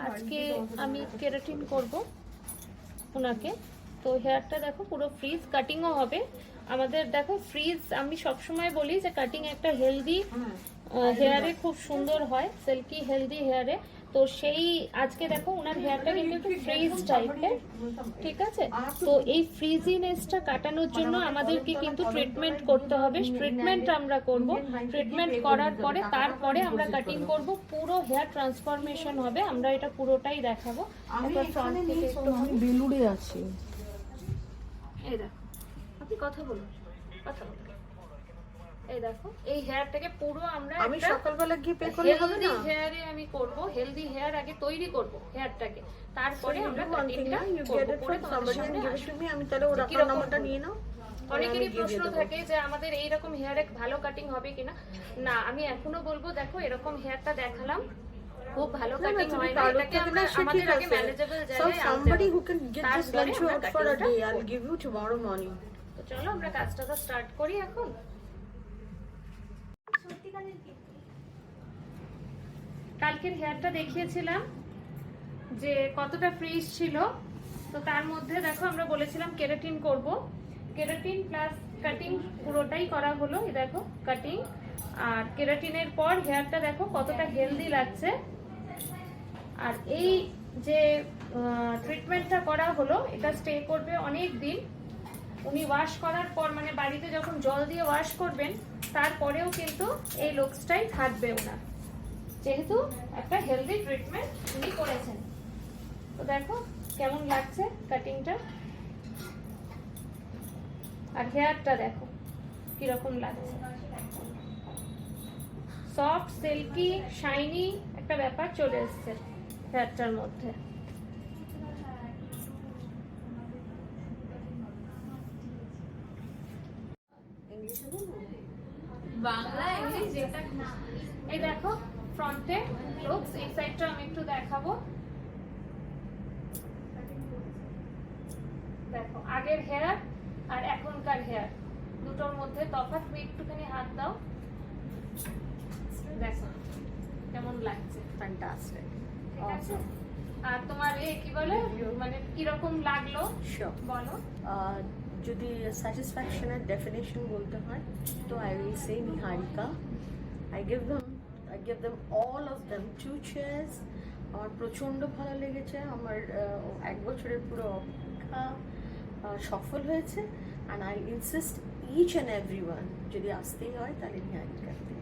আজকে আমি কেরাটিন করব ওনাকে। তো হেয়ারটা দেখো পুরো ফ্রিজ কাটিংও হবে আমাদের। দেখো ফ্রিজ আমি সবসময় বলি যে কাটিং একটা হেলদি হেয়ারে খুব সুন্দর হয়, সিল্কি হেলদি হেয়ারে। তো সেই আজকে দেখো ওনার হেয়ারটা কিন্তু একটু ফ্রিজ টাইপের, ঠিক আছে? তো এই ফ্রিজিনেসটা কাটানোর জন্য আমাদেরকে কিন্তু ট্রিটমেন্ট করতে হবে। ট্রিটমেন্ট আমরা করব, ট্রিটমেন্ট করার পরে তারপরে আমরা কাটিং করব, পুরো হেয়ার ট্রান্সফরমেশন হবে। আমরা এটা পুরোটাই দেখাবো। একবার ফ্রন্ট থেকে একটু বেলুড়ে আছি। এই দেখো, আপনি কথা বলুন, কথা বলুন। এই দেখো এই হেয়ারটাকে পুরো আমরা আমি সকালবেলা গিয়ে পে করলে হবে না? হেয়ারে আমি করব, হেলদি হেয়ার আগে তৈরি করব হেয়ারটাকে, তারপরে আমরা কাটিংটা আমি তাহলে ওর অ্যাকাউন্ট নাম্বারটা নিয়ে নাও। অনেকেরই প্রশ্ন থাকে যে আমাদের এইরকম হেয়ারে ভালো কাটিং হবে কিনা। না, আমি এখনো বলবো দেখো এরকম হেয়ারটা দেখালাম, খুব ভালো কাটিং হয় না। এটাকে আমরা আমাদের আগে ম্যানেজেবল জায়গায় somebody who can get this lunch out for a day, I'll give you tomorrow morning. তো চলো আমরা কাজটা স্টার্ট করি এখন। কালকের হেয়ারটা দেখিয়েছিলাম যে কতটা ফ্রিজ ছিল। তো তার মধ্যে দেখো আমরা বলেছিলাম কেরাটিন করব, কেরাটিন প্লাস কাটিং পুরোটাই করা হলো। এই দেখো কাটিং আর কেরাটিনের পর হেয়ারটা দেখো কতটা হেলদি লাগছে। আর এই যে ট্রিটমেন্টটা করা হলো এটা স্টে করবে অনেক দিন। উনি ওয়াশ করার পর মানে বাড়িতে যখন জল দিয়ে ওয়াশ করবেন তারপরেও কিন্তু এই লুকসটাই থাকবে ওনার, যেহেতু একটা হেলদি ট্রিটমেন্ট উনি করেছেন। তো দেখো কেমন লাগছে কাটিংটা, আর হেয়ারটা দেখো কিরকম লাগছে। সফট সিল্কি শাইনি একটা ব্যাপার চলে এসছে হেয়ারটার মধ্যে। বাংলা ইংলিশ যেটা, এই দেখো ফ্রন্টে লুকস, এই সাইডটা আমি একটু দেখাবো। দেখো আগের হেয়ার আর এখনকার হেয়ার দুটোর মধ্যে তফাৎ। তুমি একটুখানি হাত দাও, দেখো কেমন লাগছে। Fantastic. ঠিক আছে? আর তোমার কি বলে মানে কি রকম লাগলো বলো। যদি স্যাটিসফ্যাকশনের ডেফিনেশন বলতে হয় তো I will say Niharika. I give them all of them 2 chairs. আমার প্রচন্ড ভালো লেগেছে। আমার 1 বছরের পুরো অপেক্ষা সফল হয়েছে। and I insist each and everyone যদি আসতেই হয় তাহলে নিহারিকাতে।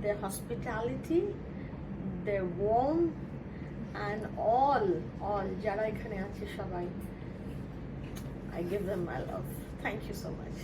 Their hospitality, their warm, and all যারা এখানে আছে সবাই, I give them my love. Thank you so much.